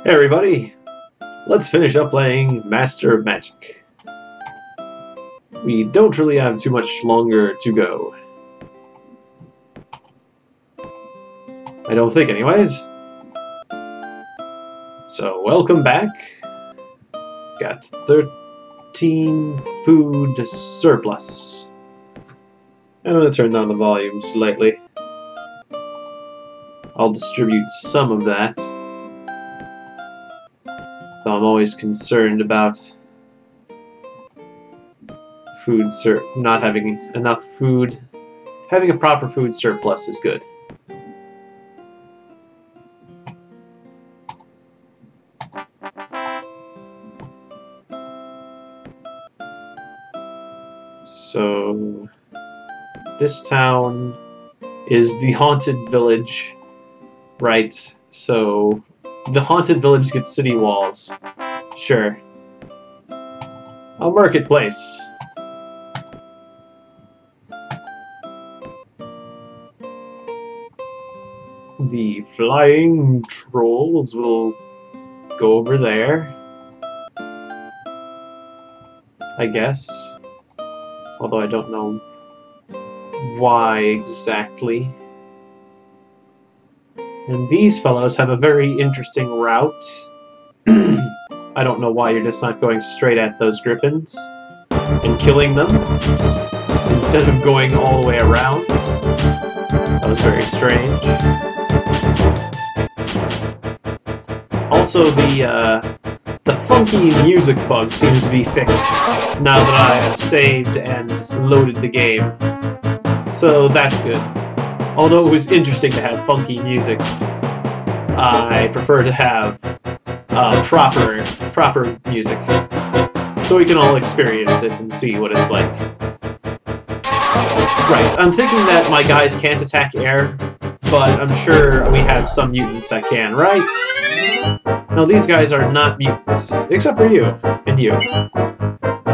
Hey everybody, let's finish up playing Master of Magic. We don't really have too much longer to go. I don't think anyways. So welcome back. Got 13 food surplus. I'm going to turn down the volume slightly. I'll distribute some of that. Though I'm always concerned about not having enough food. Having a proper food surplus is good. So this town is the haunted village, right? So the haunted village gets city walls. Sure. A marketplace. The flying trolls will go over there, I guess. Although I don't know why exactly. And these fellows have a very interesting route. I don't know why you're just not going straight at those griffins and killing them instead of going all the way around. That was very strange. Also, the funky music bug seems to be fixed now that I have saved and loaded the game. So that's good. Although it was interesting to have funky music, I prefer to have proper music, so we can all experience it and see what it's like. Right, I'm thinking that my guys can't attack air, but I'm sure we have some mutants that can, right? No, these guys are not mutants, except for you, and you.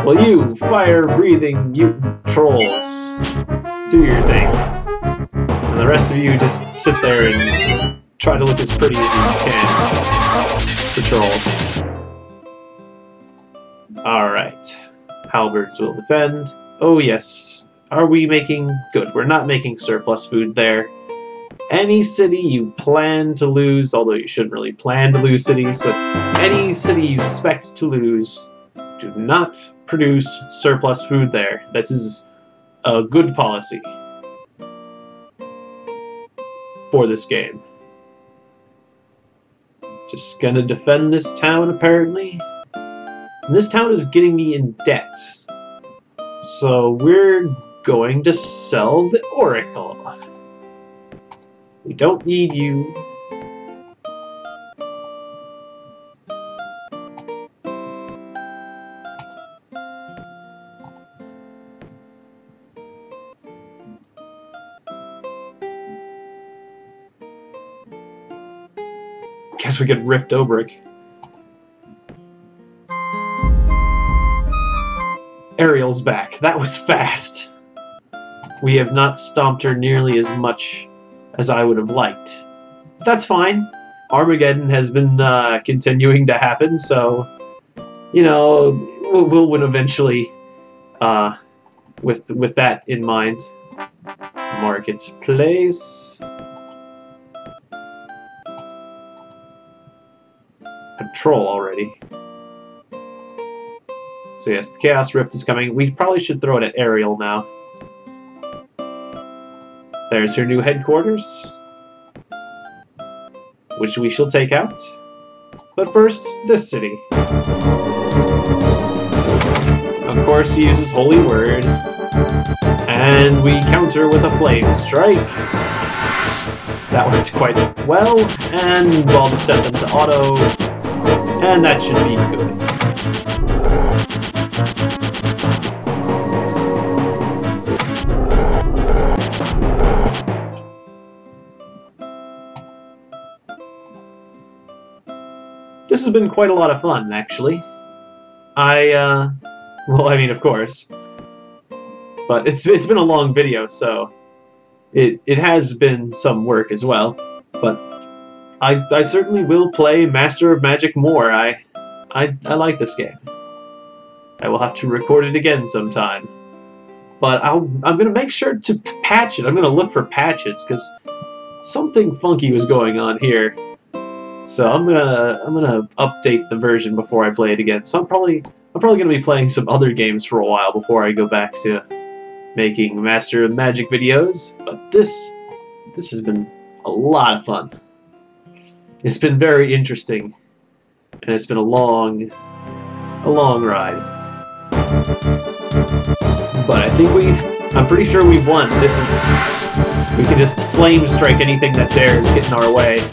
Well, you fire-breathing mutant trolls, do your thing. And the rest of you just sit there and try to look as pretty as you can. The trolls. Alright. Halberds will defend. Oh yes. Are we making... Good, we're not making surplus food there. Any city you plan to lose, although you shouldn't really plan to lose cities, but any city you suspect to lose, do not produce surplus food there. That is a good policy for this game. Just gonna defend this town, apparently. And this town is getting me in debt. So we're going to sell the Oracle. We don't need you. Guess we could rift Obrick. Ariel's back. That was fast. We have not stomped her nearly as much as I would have liked. But that's fine. Armageddon has been continuing to happen, so you know we'll win eventually. With that in mind, marketplace. A troll already. So yes, the Chaos Rift is coming. We probably should throw it at Ariel now. There's her new headquarters, which we shall take out. But first, this city. Of course, he uses Holy Word, and we counter with a Flame Strike. That went quite well, and we'll just set them to auto, and that should be good. This has been quite a lot of fun, actually. Well, I mean, of course. But it's been a long video, so it has been some work as well. But I certainly will play Master of Magic more. I like this game. I will have to record it again sometime. But I'm gonna make sure to patch it. I'm gonna look for patches because something funky was going on here. So I'm gonna update the version before I play it again. So I'm probably gonna be playing some other games for a while before I go back to making Master of Magic videos. But this has been a lot of fun. It's been very interesting, and it's been a long ride. But I think I'm pretty sure we've won. We can just flame strike anything that dares get in our way.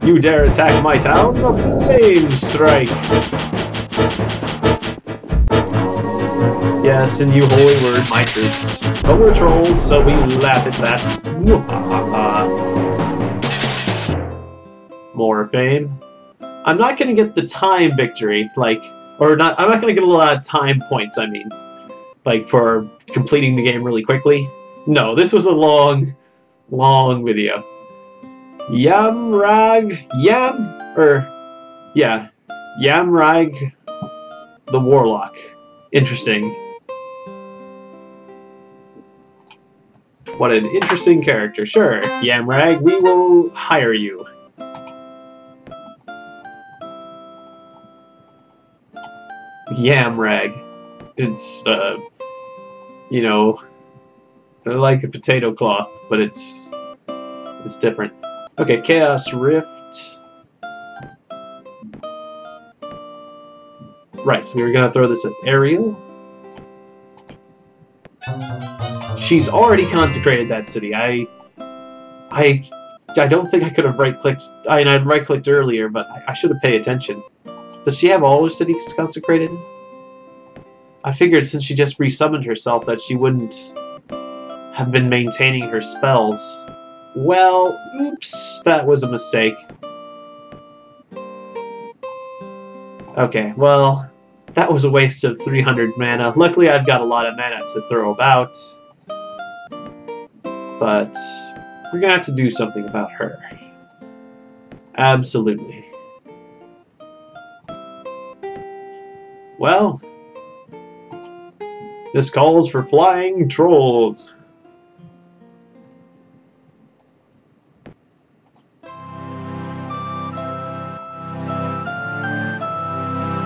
You dare attack my town? A flame strike! Yes, in you holy word, my troops. But we're trolls, so we laugh at that. More fame. I'm not gonna get the time victory, I'm not gonna get a lot of time points, I mean. For completing the game really quickly. No, this was a long video. Yamrag the Warlock. Interesting. What an interesting character. Sure, Yamrag, we will hire you. Yamrag. It's, you know, like a potato cloth, but it's different. Okay, Chaos Rift. Right, we were gonna throw this at Ariel. She's already consecrated that city. I don't think I could have right-clicked. I'd right-clicked earlier, but I should have paid attention. Does she have all her cities consecrated? I figured since she just resummoned herself that she wouldn't have been maintaining her spells. Well, oops, that was a mistake. Okay, well, that was a waste of 300 mana. Luckily, I've got a lot of mana to throw about. But we're gonna have to do something about her. Absolutely. Well, this calls for flying trolls.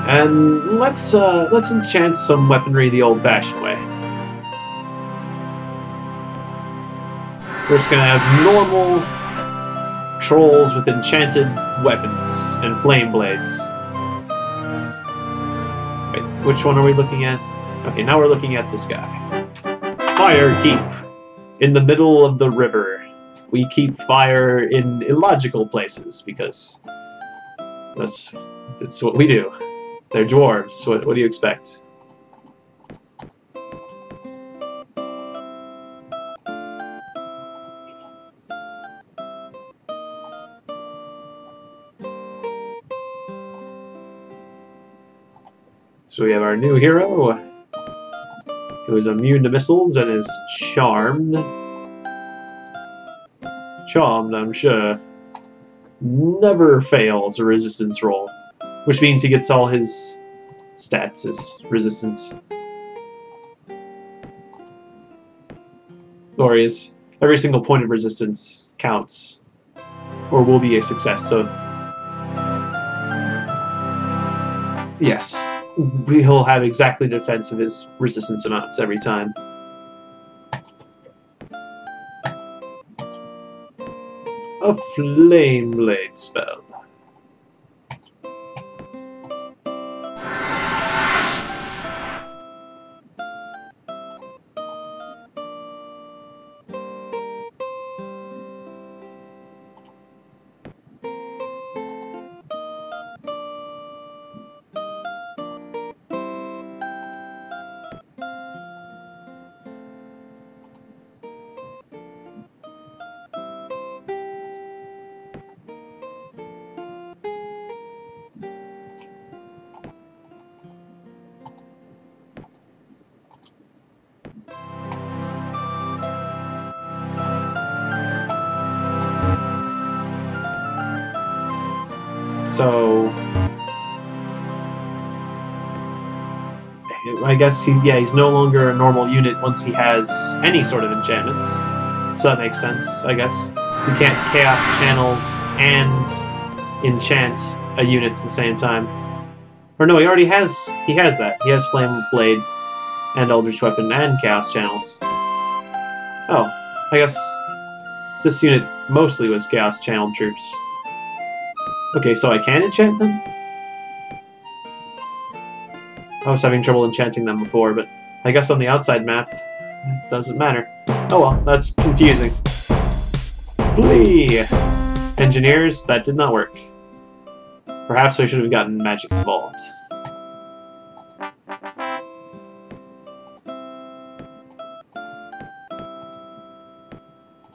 And let's enchant some weaponry the old-fashioned way. We're just gonna have normal trolls with enchanted weapons and flame blades. Wait, which one are we looking at? Okay, now we're looking at this guy. Fire keep in the middle of the river. We keep fire in illogical places because that's what we do. They're dwarves. What do you expect? So we have our new hero, who is immune to missiles and is charmed. Charmed, I'm sure. Never fails a resistance roll. Which means he gets all his stats as resistance. Or every single point of resistance counts. Or will be a success, so... Yes. He'll have exactly the defense of his resistance amounts every time. A Flame Blade spell. So I guess he's no longer a normal unit once he has any sort of enchantments. So that makes sense, I guess. You can't Chaos Channels and enchant a unit at the same time. Or no, he already has that. He has Flame Blade and Eldritch Weapon and Chaos Channels. Oh, I guess this unit mostly was Chaos Channel troops. Okay, so I can enchant them? I was having trouble enchanting them before, but I guess on the outside map, it doesn't matter. Oh well, that's confusing. Flee! Engineers, that did not work. Perhaps I should have gotten magic involved.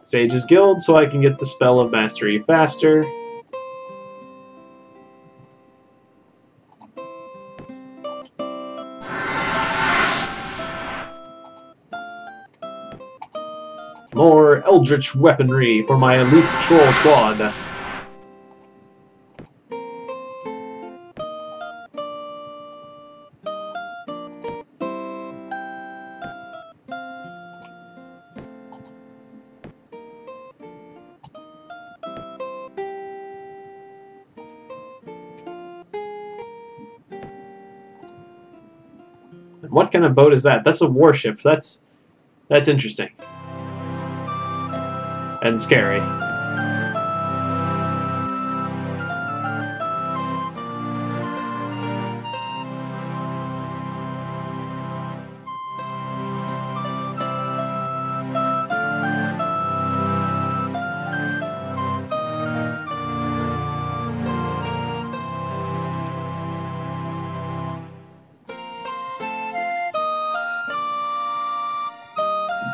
Sage's Guild, so I can get the Spell of Mastery faster. More Eldritch Weaponry for my elite troll squad. What kind of boat is that? That's a warship. That's interesting. And scary.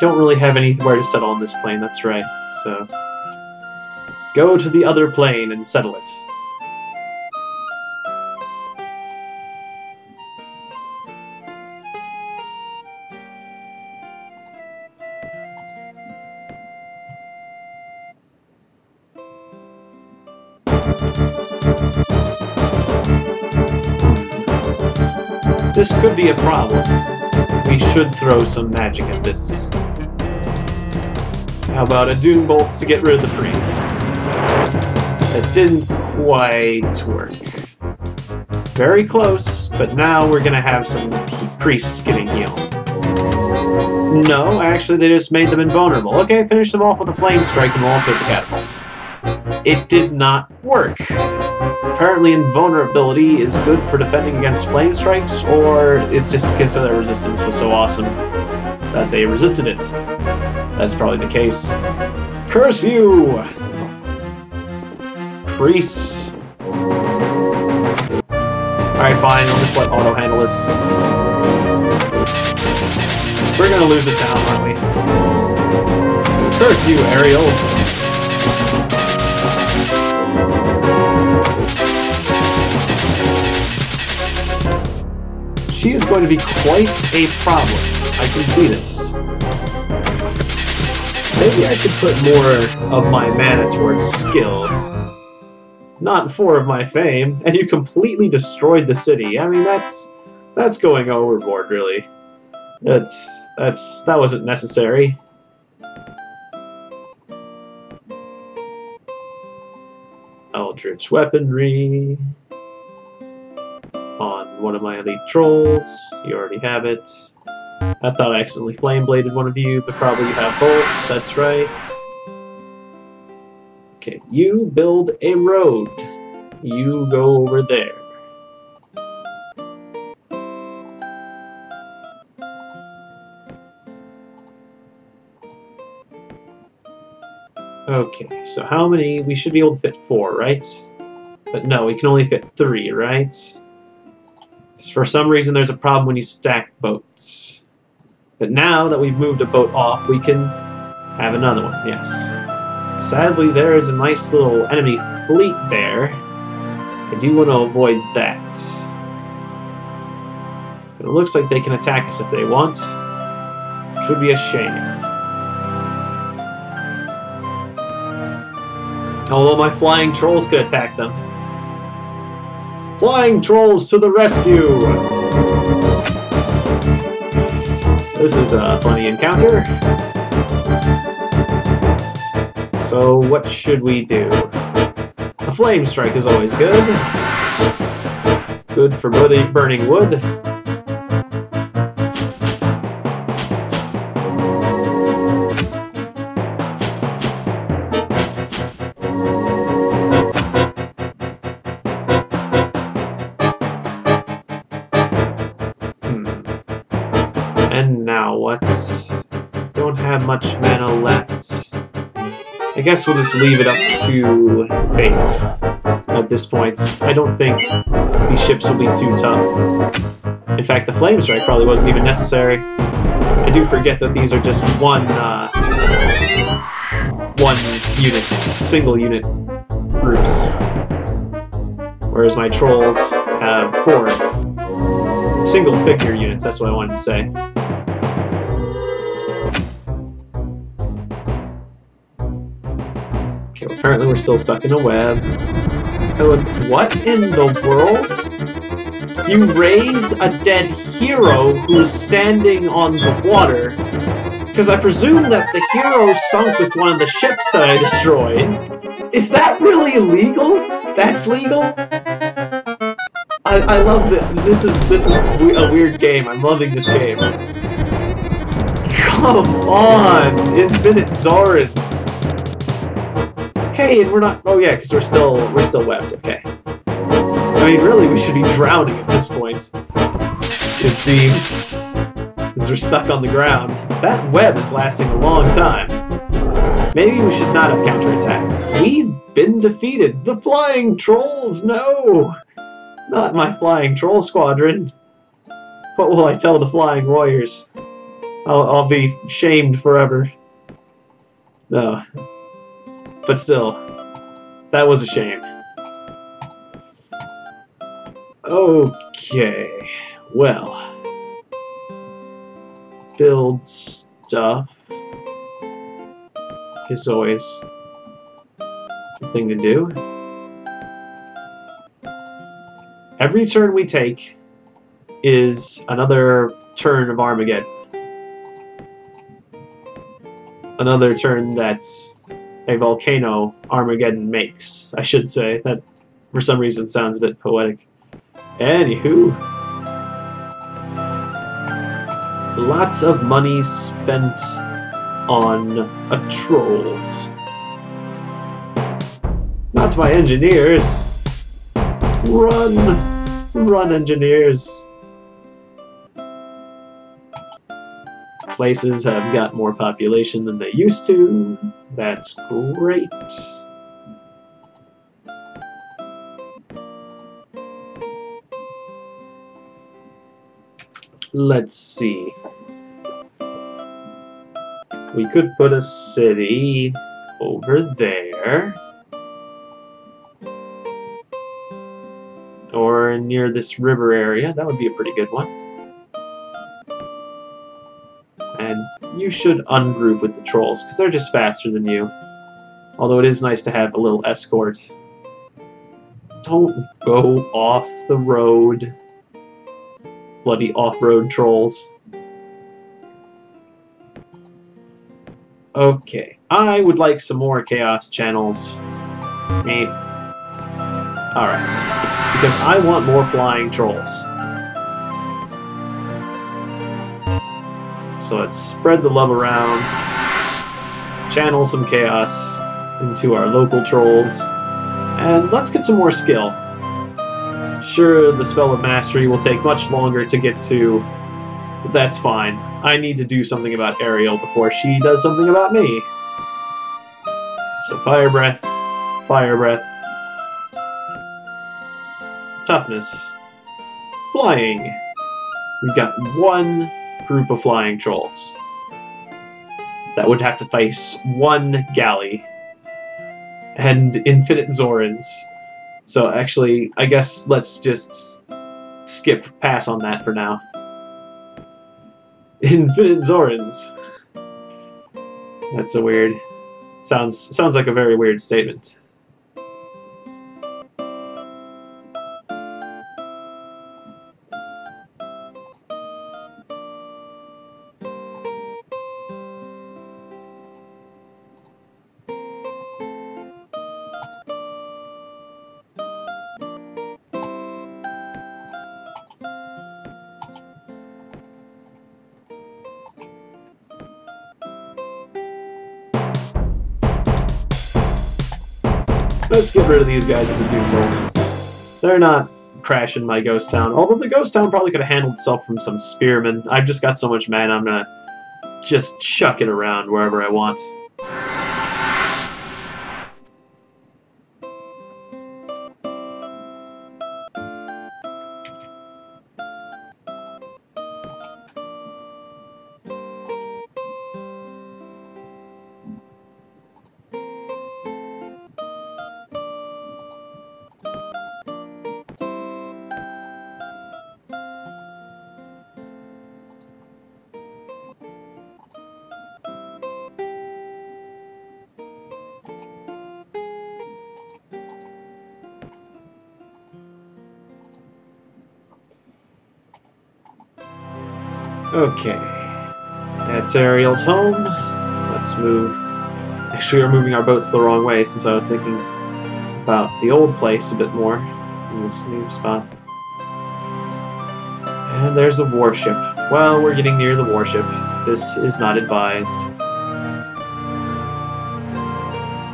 Don't really have anywhere to settle on this plane, that's right, so... Go to the other plane and settle it. This could be a problem. We should throw some magic at this. How about a Doom Bolt to get rid of the priests? That didn't quite work. Very close, but now we're gonna have some priests getting healed. No, actually they just made them invulnerable. Okay, finish them off with a Flame Strike and we'll also hit the Catapult. It did not work. Apparently invulnerability is good for defending against Flame Strikes, or it's just because their resistance was so awesome that they resisted it. That's probably the case. Curse you! Priests. Alright, fine, I'll just let Auto handle this. We're gonna lose the town, aren't we? Curse you, Ariel! She is going to be quite a problem. I can see this. Maybe I should put more of my mana towards skill. Not 4 of my fame, and you completely destroyed the city. I mean, that's going overboard, really. That wasn't necessary. Eldritch Weaponry on one of my elite trolls. You already have it. I thought I accidentally flame bladed one of you, but probably you have both. That's right. Okay, you build a road. You go over there. Okay, so how many? We should be able to fit 4, right? But no, we can only fit 3, right? For some reason there's a problem when you stack boats. But now that we've moved a boat off, we can have another one, yes. Sadly, there is a nice little enemy fleet there. I do want to avoid that. But it looks like they can attack us if they want, which would be a shame. Although my flying trolls could attack them. Flying trolls to the rescue! This is a funny encounter. So what should we do? A flame strike is always good. Good for burning wood. And now what? Don't have much mana left. I guess we'll just leave it up to fate at this point. I don't think these ships will be too tough. In fact, the flame strike probably wasn't even necessary. I do forget that these are just one unit, single unit groups. Whereas my trolls have 4 single figure units, that's what I wanted to say. Okay, well, apparently we're still stuck in a web. Oh, what in the world? You raised a dead hero who's standing on the water. Because I presume that the hero sunk with one of the ships that I destroyed. Is that really illegal? That's legal? I love this. This is a weird game. I'm loving this game. Come on, Infinite Zorin. Hey, and we're not. Oh yeah, because we're still webbed. Okay. I mean, really, we should be drowning at this point. It seems, because we're stuck on the ground. That web is lasting a long time. Maybe we should not have counterattacks. We've been defeated. The flying trolls. No. Not my flying troll squadron. What will I tell the flying warriors? I'll be shamed forever. No. But still, that was a shame. Okay. Well. Build stuff is always a thing to do. Every turn we take is another turn of Armageddon. Another turn that a volcano Armageddon makes, I should say. That, for some reason, sounds a bit poetic. Anywho. Lots of money spent on trolls. Not my engineers. Run! Run, engineers! Places have got more population than they used to. That's great. Let's see. We could put a city over there. Or near this river area. That would be a pretty good one. And you should ungroup with the trolls, because they're just faster than you. Although it is nice to have a little escort. Don't go off the road. Bloody off-road trolls. Okay. I would like some more chaos channels. Alright. Because I want more flying trolls. So let's spread the love around, channel some chaos into our local trolls, and let's get some more skill. Sure, the Spell of Mastery will take much longer to get to, but that's fine. I need to do something about Ariel before she does something about me. So Fire Breath, Fire Breath, Toughness, Flying. We've got one group of flying trolls that would have to face one galley and infinite Zorins. So actually, I guess let's just pass on that for now. Infinite Zorins. That's so weird. Sounds like a very weird statement. Let's get rid of these guys with the Doom Bolt. They're not crashing my ghost town. Although the ghost town probably could have handled itself from some spearmen. I've just got so much mana, I'm gonna just chuck it around wherever I want. Okay, that's Ariel's home. Let's move. Actually, we're moving our boats the wrong way since I was thinking about the old place a bit more in this new spot. And there's a warship. Well, we're getting near the warship. This is not advised.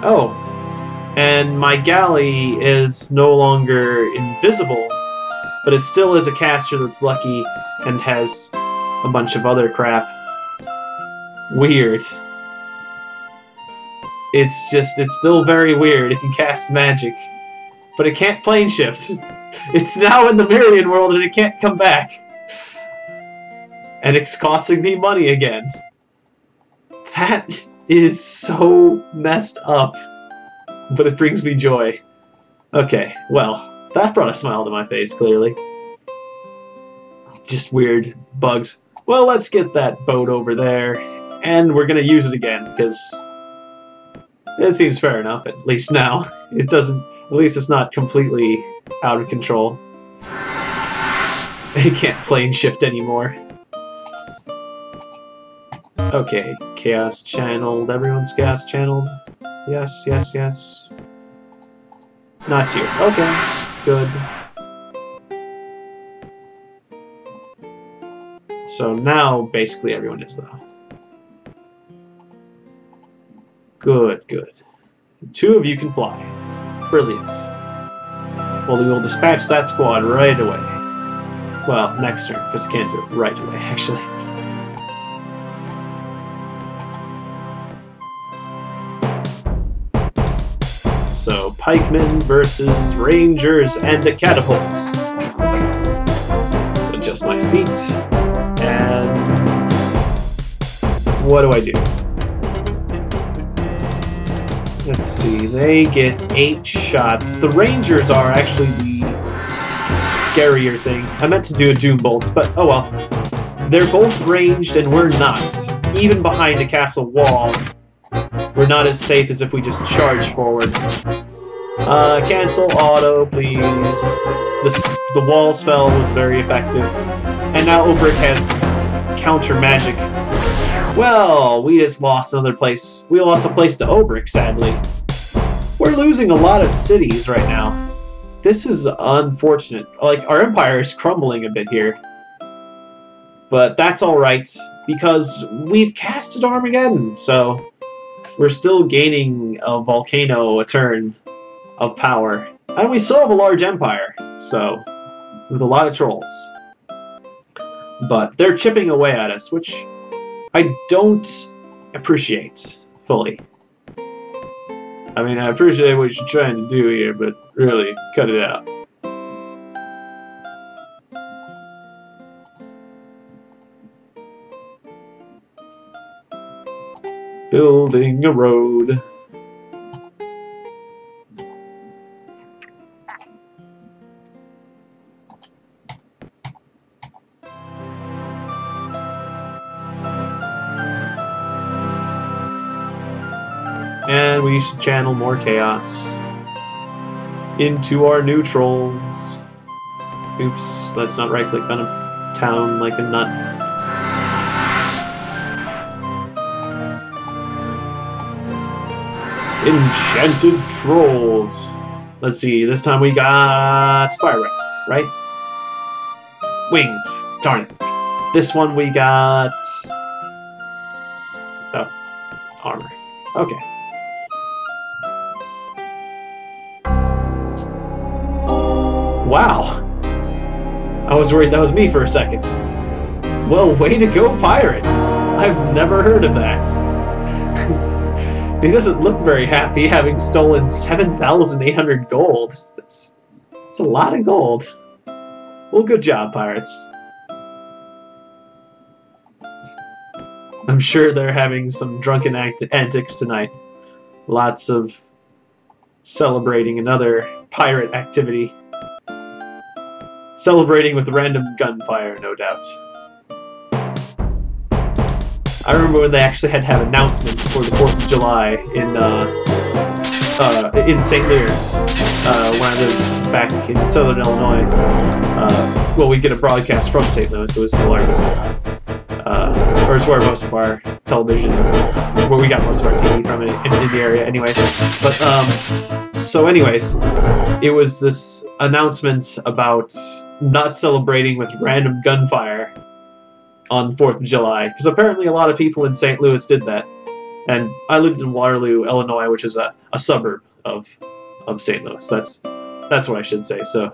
Oh, and my galley is no longer invisible, but it still is a caster that's lucky and has a bunch of other crap. Weird. It's still very weird. It can cast magic, but it can't plane shift. It's now in the Merlin world and it can't come back. And it's costing me money again. That is so messed up, but it brings me joy. Okay, well, that brought a smile to my face, clearly. Just weird bugs. Well, let's get that boat over there, and we're gonna use it again, because it seems fair enough, at least now. It doesn't, at least it's not completely out of control. It can't plane shift anymore. Okay, chaos channeled. Everyone's chaos channeled. Yes, yes, yes. Not you. Okay, good. So now, basically, everyone is, though. Good, good. 2 of you can fly. Brilliant. Well, we will dispatch that squad right away. Well, next turn, because I can't do it right away, actually. So, pikemen versus rangers and the catapults. Adjust my seat. And what do I do? Let's see, they get 8 shots. The rangers are actually the scarier thing. I meant to do a Doom Bolt, but oh well. They're both ranged and we're not. Even behind a castle wall, we're not as safe as if we just charge forward. Cancel auto, please. The wall spell was very effective. And now Obrick has counter magic. Well, we just lost another place. We lost a place to Obrick, sadly. We're losing a lot of cities right now. This is unfortunate. Like, our empire is crumbling a bit here. But that's alright, because we've casted Armageddon, so we're still gaining a volcano a turn of power. And we still have a large empire, so, with a lot of trolls. But they're chipping away at us, which I don't appreciate fully. I mean, I appreciate what you're trying to do here, but really, cut it out. Building a road. And we should channel more chaos into our new trolls. Oops, let's not right-click on a town like a nut. Enchanted trolls. Let's see, this time we got fire right? Wings. Darn it. This one we got... oh, armor. Okay. Wow. I was worried that was me for a second. Well, way to go, pirates! I've never heard of that. He doesn't look very happy having stolen 7,800 gold. That's a lot of gold. Well, good job, pirates. I'm sure they're having some drunken antics tonight. Lots of celebrating another pirate activity. Celebrating with random gunfire, no doubt. I remember when they actually had to have announcements for the 4th of July in St. Louis, when I lived back in southern Illinois. Well, we get a broadcast from St. Louis, so it was the largest, or it's where most of our television, where we got most of our TV from in the area anyways. But, so anyways, it was this announcement about not celebrating with random gunfire on 4th of July, because apparently a lot of people in St. Louis did that. And I lived in Waterloo, Illinois, which is a suburb of St. Louis. That's what I should say. So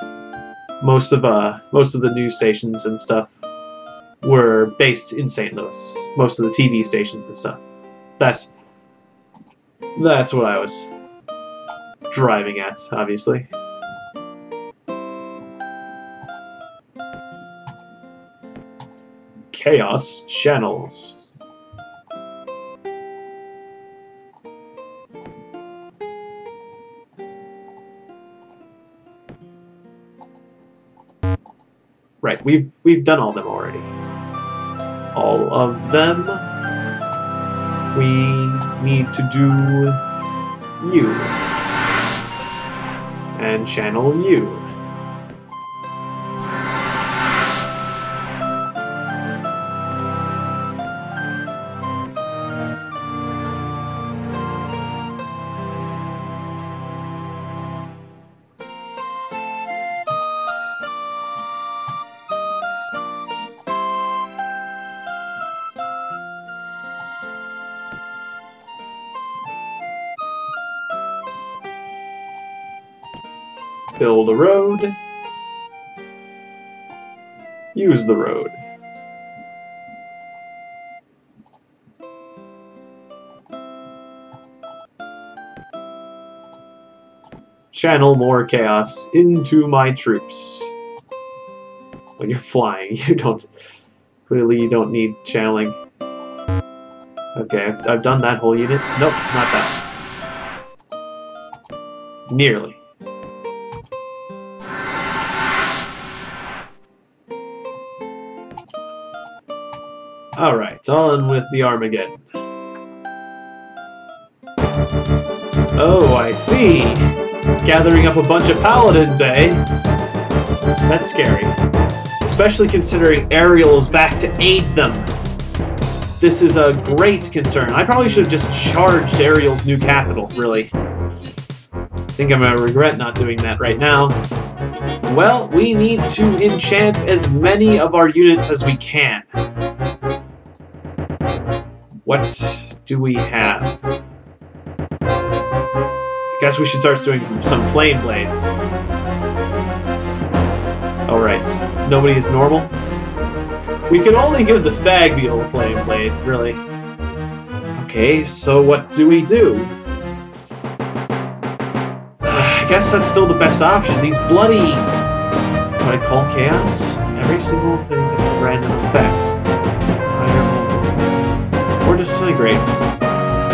most of the news stations and stuff were based in St. Louis. Most of the TV stations and stuff. That's what I was driving at, obviously. Chaos channels. Right, we've done all of them already. All of them. We need to do you. And channel you. Build a road. Use the road. Channel more chaos into my troops. When you're flying, clearly you don't need channeling. Okay, I've done that whole unit. Nope, not that. Nearly. Alright, on with the Armageddon. Oh, I see! Gathering up a bunch of paladins, eh? That's scary. Especially considering Ariel is back to aid them. This is a great concern. I probably should have just charged Ariel's new capital, really. I think I'm gonna regret not doing that right now. Well, we need to enchant as many of our units as we can. What do we have? I guess we should start doing some flame blades. Alright, nobody is normal? We can only give the stag beetle a flame blade, really. Okay, so what do we do? I guess that's still the best option. These bloody... what I call chaos? Every single thing gets a random effect. Or disintegrate.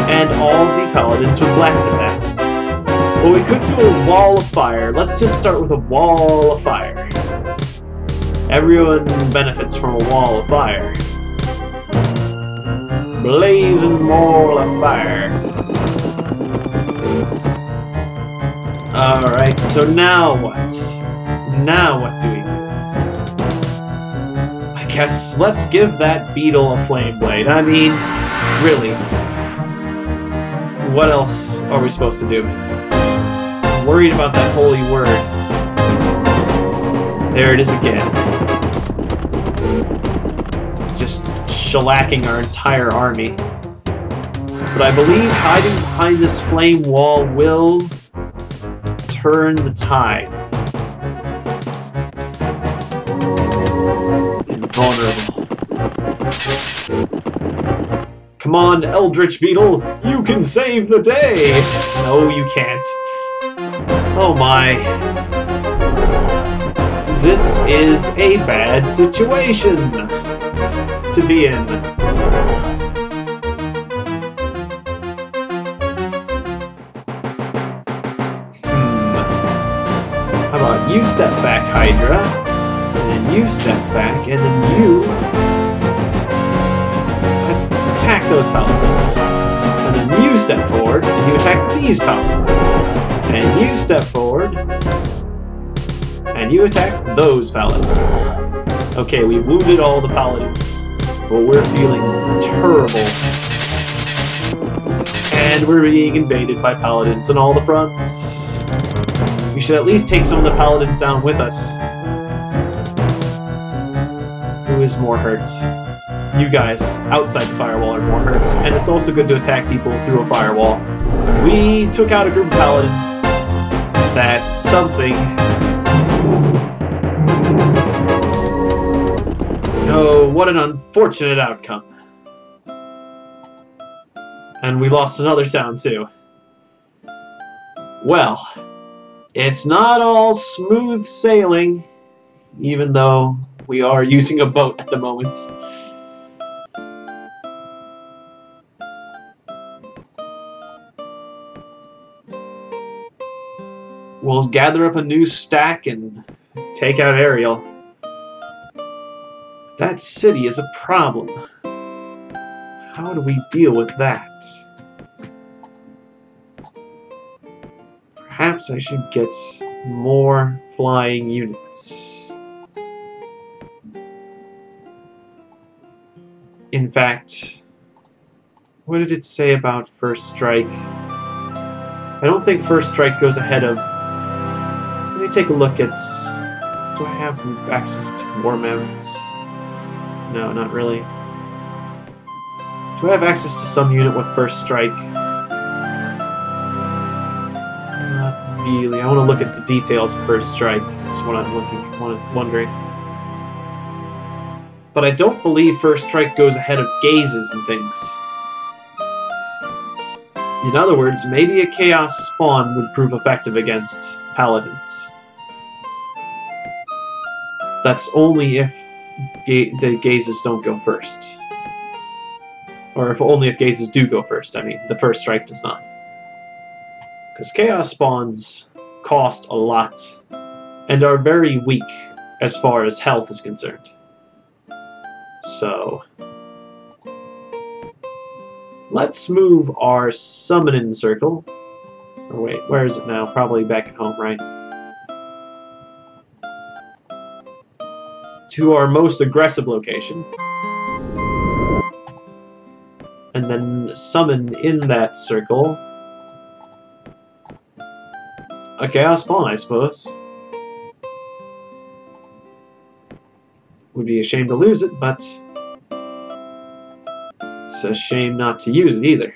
And all the paladins with black effects. Well, we could do a wall of fire. Let's just start with a wall of fire. Everyone benefits from a wall of fire. Blazing wall of fire. Alright, so now what? Now what do we do? I guess let's give that beetle a flame blade. I mean, really. What else are we supposed to do? I'm worried about that holy word. There it is again. Just shellacking our entire army. But I believe hiding behind this flame wall will turn the tide. vulnerable. Come on, Eldritch Beetle! You can save the day! No, you can't. Oh my. This is a bad situation to be in. How about you step back, Hydra, and then you step back, and then you attack those paladins. And then you step forward, and you attack these paladins. And you step forward, and you attack those paladins. Okay, we wounded all the paladins, but we're feeling terrible. And we're being invaded by paladins on all the fronts. We should at least take some of the paladins down with us. Who is more hurt? You guys, outside the firewall, are more hurt. And it's also good to attack people through a firewall. We took out a group of paladins. That's something. Oh, what an unfortunate outcome. And we lost another town, too. Well, it's not all smooth sailing, even though we are using a boat at the moment. We'll gather up a new stack and take out Ariel. That city is a problem. How do we deal with that? Perhaps I should get more flying units. In fact, what did it say about First Strike? I don't think First Strike goes ahead of... Let me take a look at... Do I have access to War Mammoths? No, not really. Do I have access to some unit with First Strike? Not really. I want to look at the details of First Strike. This is what I'm wondering. But I don't believe First Strike goes ahead of gazes and things. In other words, maybe a Chaos Spawn would prove effective against Paladins. That's only if the gazes don't go first. Or if only if gazes do go first, I mean. The First Strike does not. Because Chaos Spawns cost a lot, and are very weak as far as health is concerned. So... let's move our summoning circle. Oh wait, where is it now? Probably back at home, right? To our most aggressive location. And then summon in that circle a Chaos Spawn, I suppose. Would be a shame to lose it, but it's a shame not to use it either.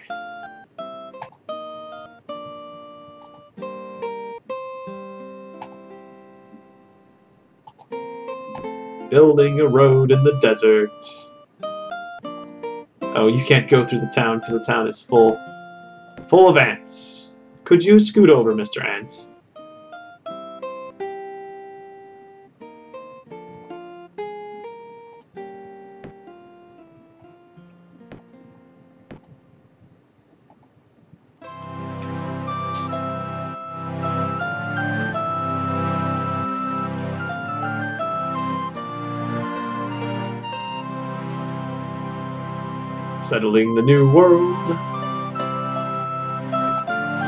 Building a road in the desert. Oh, you can't go through the town because the town is full of ants. Could you scoot over, Mr. Ant? Settling the new world.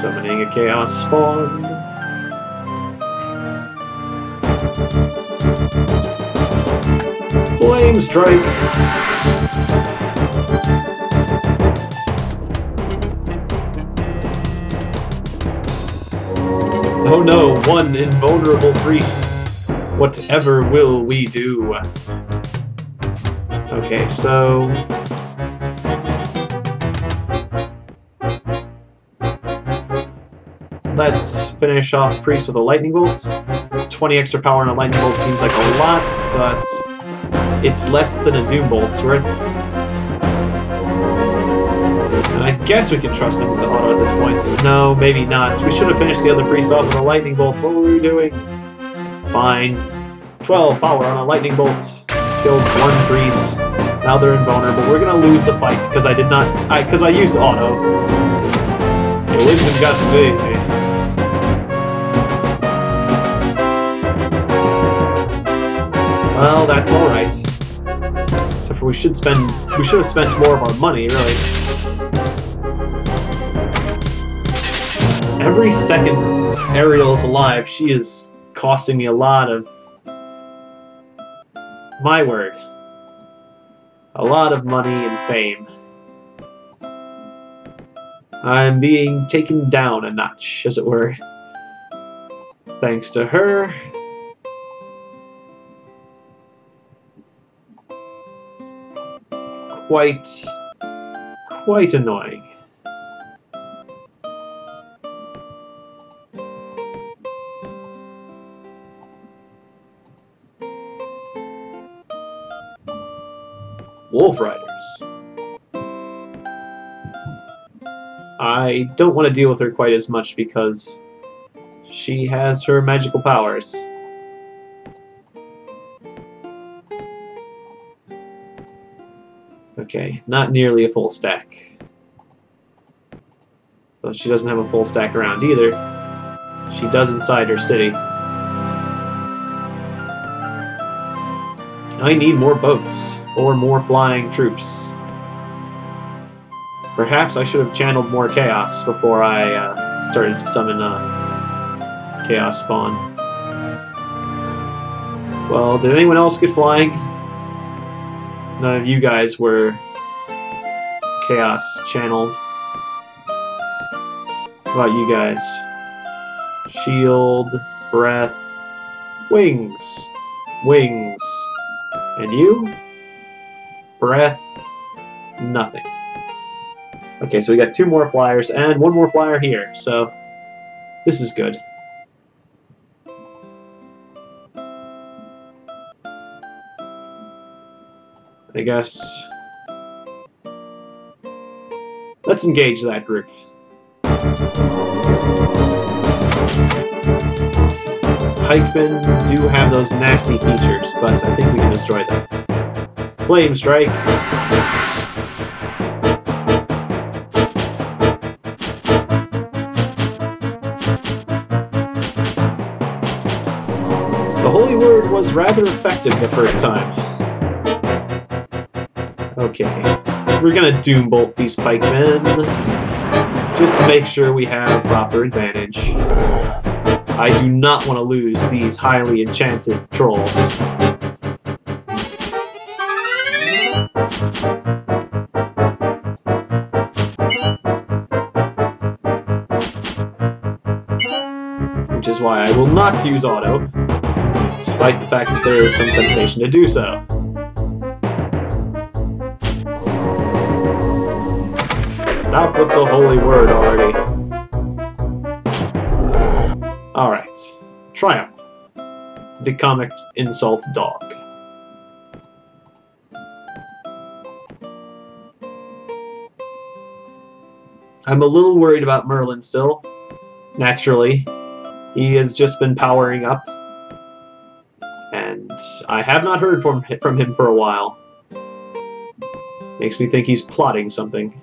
Summoning a Chaos Spawn. Flame Strike! Oh no, one invulnerable priest. Whatever will we do? Okay, so... let's finish off Priest with a Lightning Bolt. 20 extra power on a Lightning Bolt seems like a lot, but It's less than a Doom Bolt's worth. And I guess we can trust things to auto at this point. No, maybe not. We should have finished the other priest off with a lightning bolt. What were we doing? Fine. 12 power on a lightning bolt. Kills one priest. Now they're invulnerable. We're gonna lose the fight because I did not. Because I used auto. It lives and got crazy. Well, that's all right. Except for we should have spent more of our money, really. Every second Ariel is alive, she is costing me a lot of... my word. A lot of money and fame. I'm being taken down a notch, as it were. Thanks to her. Quite annoying. Wolf Riders. I don't want to deal with her quite as much because she has her magical powers. Okay, not nearly a full stack. Though she doesn't have a full stack around either. She does inside her city. I need more boats, or more flying troops. Perhaps I should have channeled more chaos before I started to summon chaos spawn. Well, did anyone else get flying? None of you guys were chaos channeled. How about you guys? Shield, breath, wings, wings. And you? Breath, nothing. Okay, so we got 2 more flyers and 1 more flyer here, so this is good. I guess let's engage that group. Pikemen do have those nasty features, but I think we can destroy them. Flame Strike! The Holy Word was rather effective the first time. Okay, we're gonna Doom Bolt these pikemen, just to make sure we have proper advantage. I do not want to lose these highly enchanted trolls. Which is why I will not use auto, despite the fact that there is some temptation to do so. Stop with the Holy Word already. Alright. Triumph. The comic insult dog. I'm a little worried about Merlin still. Naturally. He has just been powering up. And I have not heard from him for a while. Makes me think he's plotting something.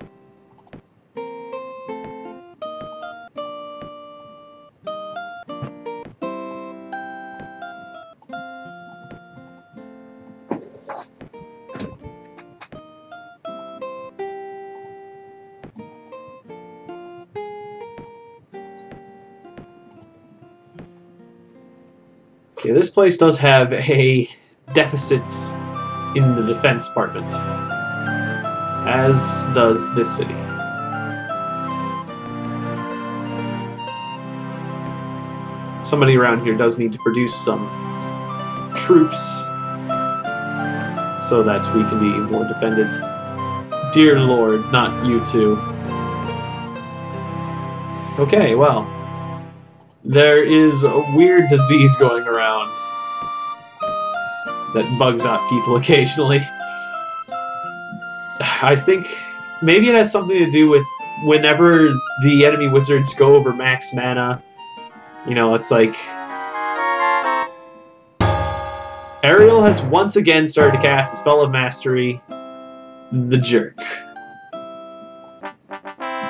Okay, this place does have a deficits in the defense department, as does this city. Somebody around here does need to produce some troops so that we can be more defended. Dear Lord, not you two. Okay, well. There is a weird disease going around. that bugs out people occasionally. I think maybe it has something to do with whenever the enemy wizards go over max mana, you know, it's like... Ariel has once again started to cast the Spell of Mastery, the jerk.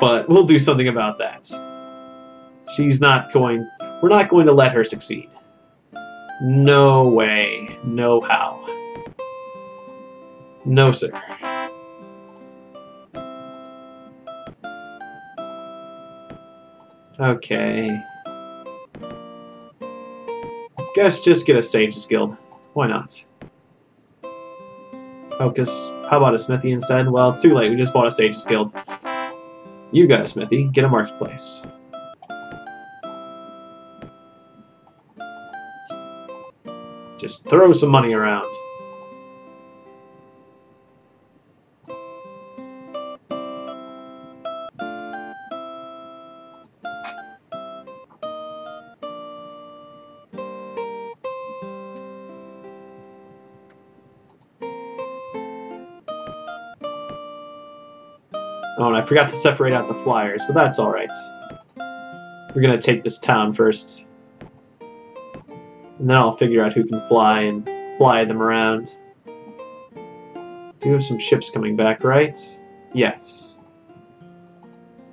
But we'll do something about that. She's not going... We're not going to let her succeed. No way. No how. No, sir. Okay. Guess just get a Sage's Guild. Why not? Focus. How about a Smithy instead? Well, it's too late. We just bought a Sage's Guild. You got a Smithy. Get a Marketplace. Just throw some money around. Oh, and I forgot to separate out the flyers, but that's alright. We're gonna take this town first. And then I'll figure out who can fly and fly them around. Do have some ships coming back, right? Yes.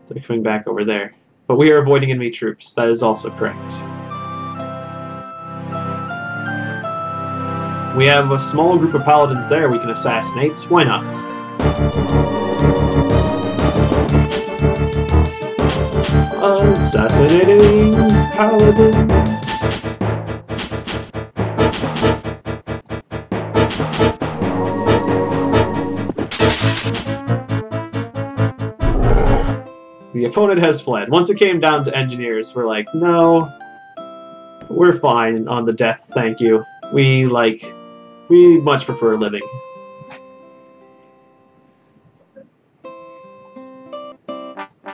They're coming back over there. But we are avoiding enemy troops. That is also correct. We have a small group of paladins there we can assassinate. Why not? Assassinating paladins. The opponent has fled. Once it came down to engineers, we're like, no, we're fine on the death, thank you. We much prefer living.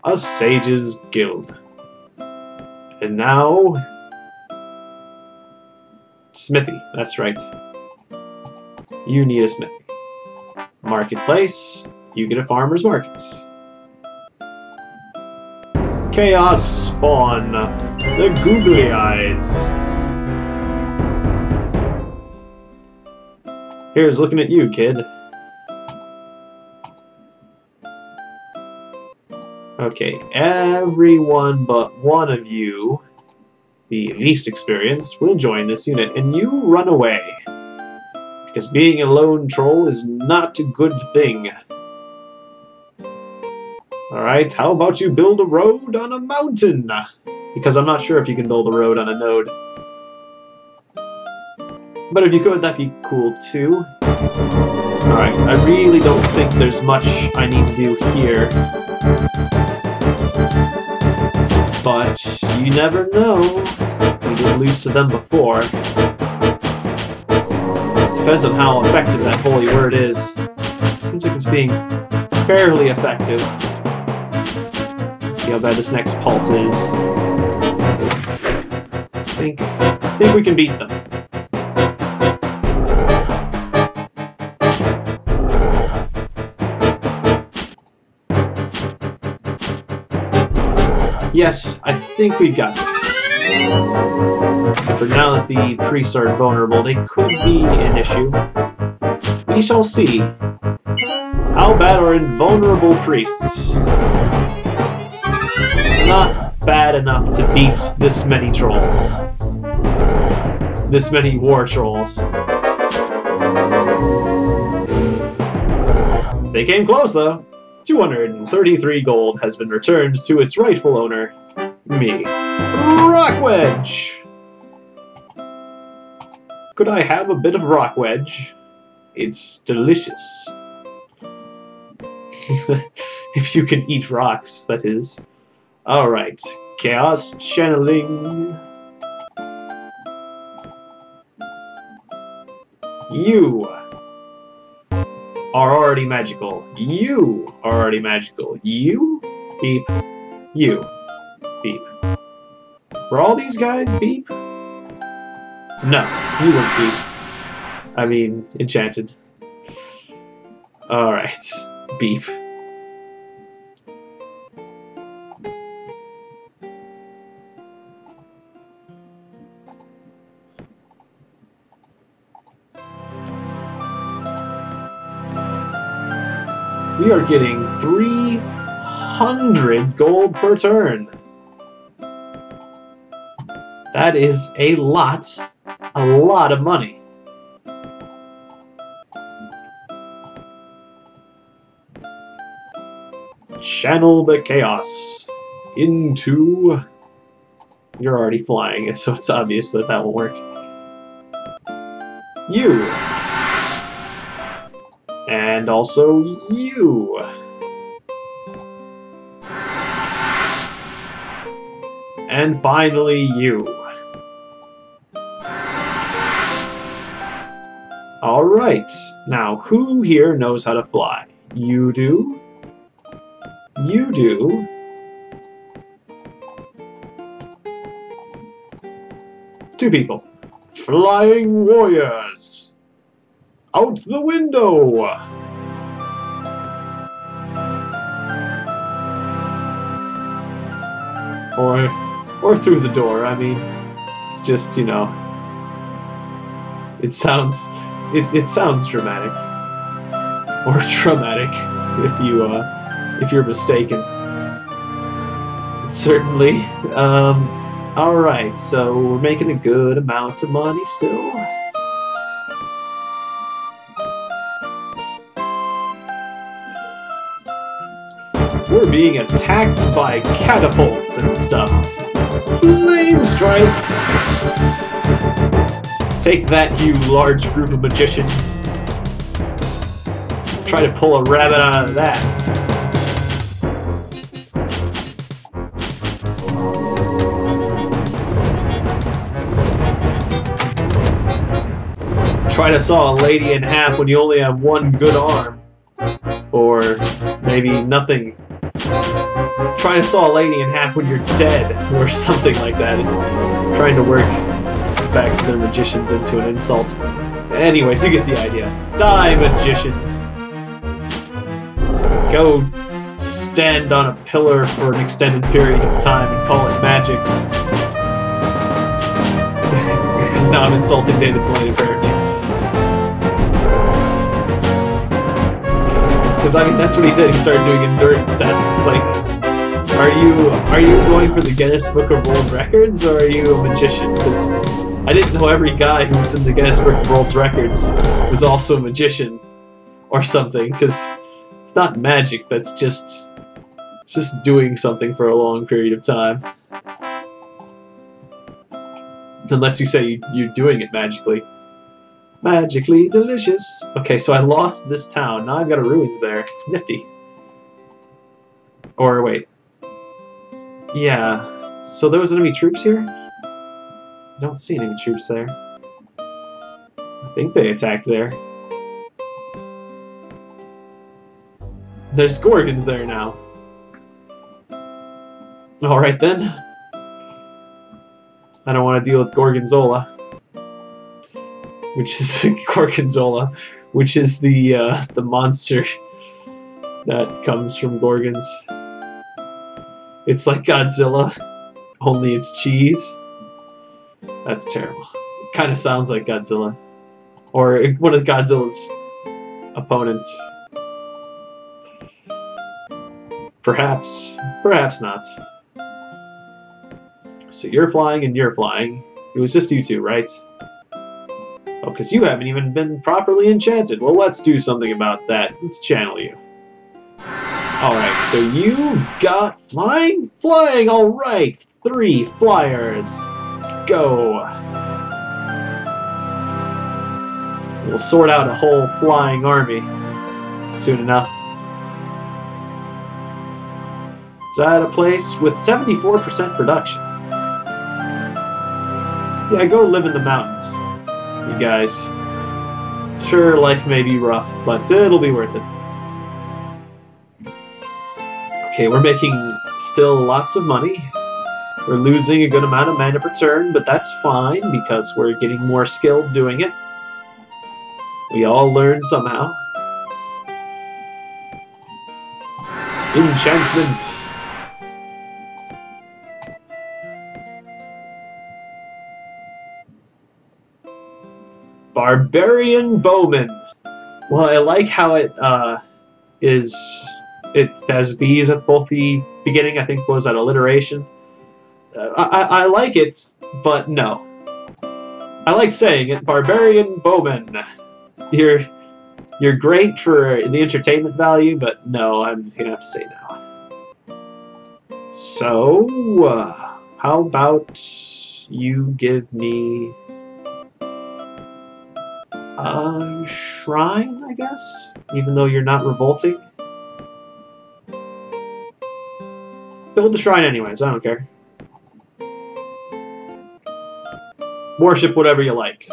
A Sage's Guild. And now... Smithy, that's right. You need a smithy. Marketplace, you get a farmer's market. Chaos Spawn, the googly eyes. Here's looking at you, kid. Okay, everyone but one of you, the least experienced, will join this unit, and you run away. Because being a lone troll is not a good thing. Alright, how about you build a road on a mountain? Because I'm not sure if you can build a road on a node. But if you could, that'd be cool too. Alright, I really don't think there's much I need to do here. But you never know. We did lose to them before. Depends on how effective that holy word is. Seems like it's being fairly effective. See how bad this next pulse is. I think we can beat them. Yes, I think we got this. So for now that the priests are vulnerable, they could be an issue. We shall see. How bad are invulnerable priests? Not bad enough to beat this many trolls. This many war trolls. They came close, though. 233 gold has been returned to its rightful owner, me. Rock Wedge! Could I have a bit of Rock Wedge? It's delicious. If you can eat rocks, that is. Alright, Chaos Channeling. You are already magical. You are already magical. You? Beep. You. Beep. Were all these guys beep? No, you weren't beep. I mean, enchanted. Alright. Beep. We are getting 300 gold per turn. That is a lot of money. Channel the chaos into... You're already flying, so it's obvious that that will work. You. And also you. And finally you. Alright, now who here knows how to fly? You do. You do. Two people. Flying warriors! Out the window! Or through the door, I mean, it's just, you know, it sounds dramatic. Or traumatic, if you're mistaken. Certainly. Alright, so we're making a good amount of money still. We're being attacked by catapults and stuff. Flame strike! Take that, you large group of magicians. Try to pull a rabbit out of that. Try to saw a lady in half when you only have one good arm. Or maybe nothing. Try to saw a lady in half when you're dead, or something like that. It's trying to work back their magicians into an insult. Anyways, you get the idea. Die, magicians! Go stand on a pillar for an extended period of time and call it magic. Because now I'm insulting David Blaine, apparently. Because, I mean, that's what he did. He started doing endurance tests. It's like, are you going for the Guinness Book of World Records, or are you a magician? Because I didn't know every guy who was in the Guinness Book of World Records was also a magician or something. Because it's not magic. That's just doing something for a long period of time. Unless you say you're doing it magically. Magically delicious. Okay, so I lost this town. Now I've got a ruins there. Nifty. Or wait. Yeah. So there was enemy troops here? I don't see enemy troops there. I think they attacked there. There's Gorgons there now. Alright then. I don't want to deal with Gorgonzola. Which is Gorgonzola, which is the monster that comes from Gorgons. It's like Godzilla, only it's cheese. That's terrible. It kind of sounds like Godzilla, or one of Godzilla's opponents. Perhaps, perhaps not. So you're flying and you're flying. It was just you two, right? Oh, because you haven't even been properly enchanted. Well, let's do something about that. Let's channel you. Alright, so you got flying? Flying, alright! 3 flyers. Go. We'll sort out a whole flying army soon enough. Is that a place with 74% production? Yeah, go live in the mountains. You guys. Sure, life may be rough, but it'll be worth it. Okay, we're making still lots of money. We're losing a good amount of mana per turn, but that's fine because we're getting more skilled doing it. We all learn somehow. Enchantment. Barbarian Bowman. Well, I like how it has B's at both the beginning. I think was that alliteration. I like it, but no. I like saying it. Barbarian Bowman. You're great for the entertainment value, but no, I'm gonna have to say no. So, how about you give me a shrine, I guess? Even though you're not revolting? Build the shrine anyways, I don't care. Worship whatever you like.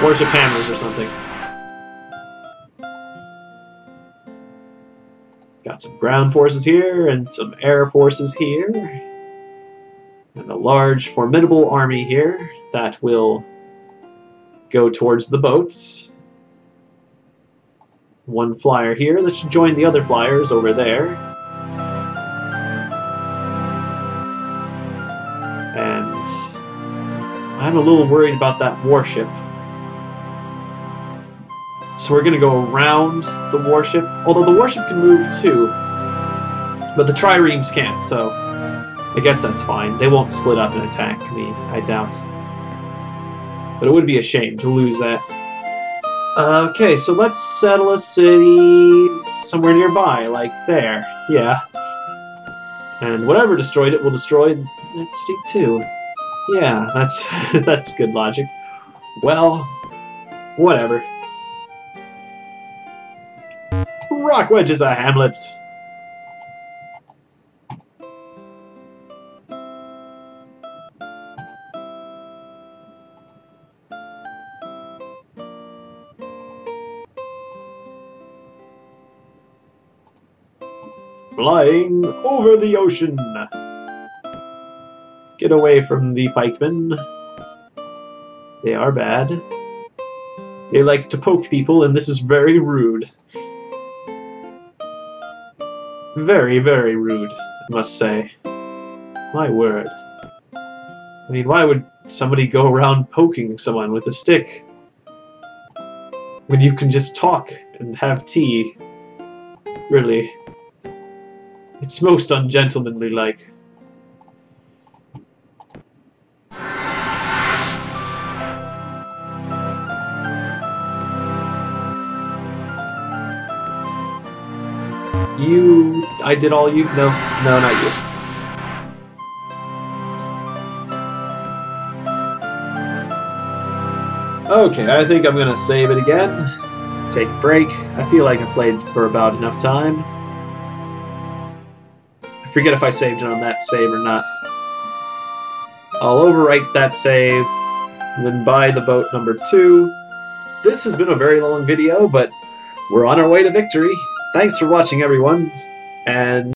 Worship hammers or something. Got some ground forces here, and some air forces here. And a large, formidable army here that will go towards the boats. One flyer here that should join the other flyers over there. And I'm a little worried about that warship. So we're going to go around the warship. Although the warship can move too. But the triremes can't, so I guess that's fine. They won't split up and attack me, I doubt. But it would be a shame to lose that. Okay, so let's settle a city somewhere nearby, like there. Yeah. And whatever destroyed it will destroy that city too. Yeah, that's good logic. Well, whatever. Rockwedge is a hamlet. Flying over the ocean. Get away from the pikemen. They are bad. They like to poke people, and this is very rude. Very, very rude, I must say. My word. I mean, why would somebody go around poking someone with a stick when you can just talk and have tea? Really. It's most ungentlemanly-like. You... I did all you... No, not you. Okay, I think I'm gonna save it again. Take a break. I feel like I played for about enough time. I forget if I saved it on that save or not. I'll overwrite that save, and then buy the boat number 2. This has been a very long video, but we're on our way to victory. Thanks for watching, everyone, and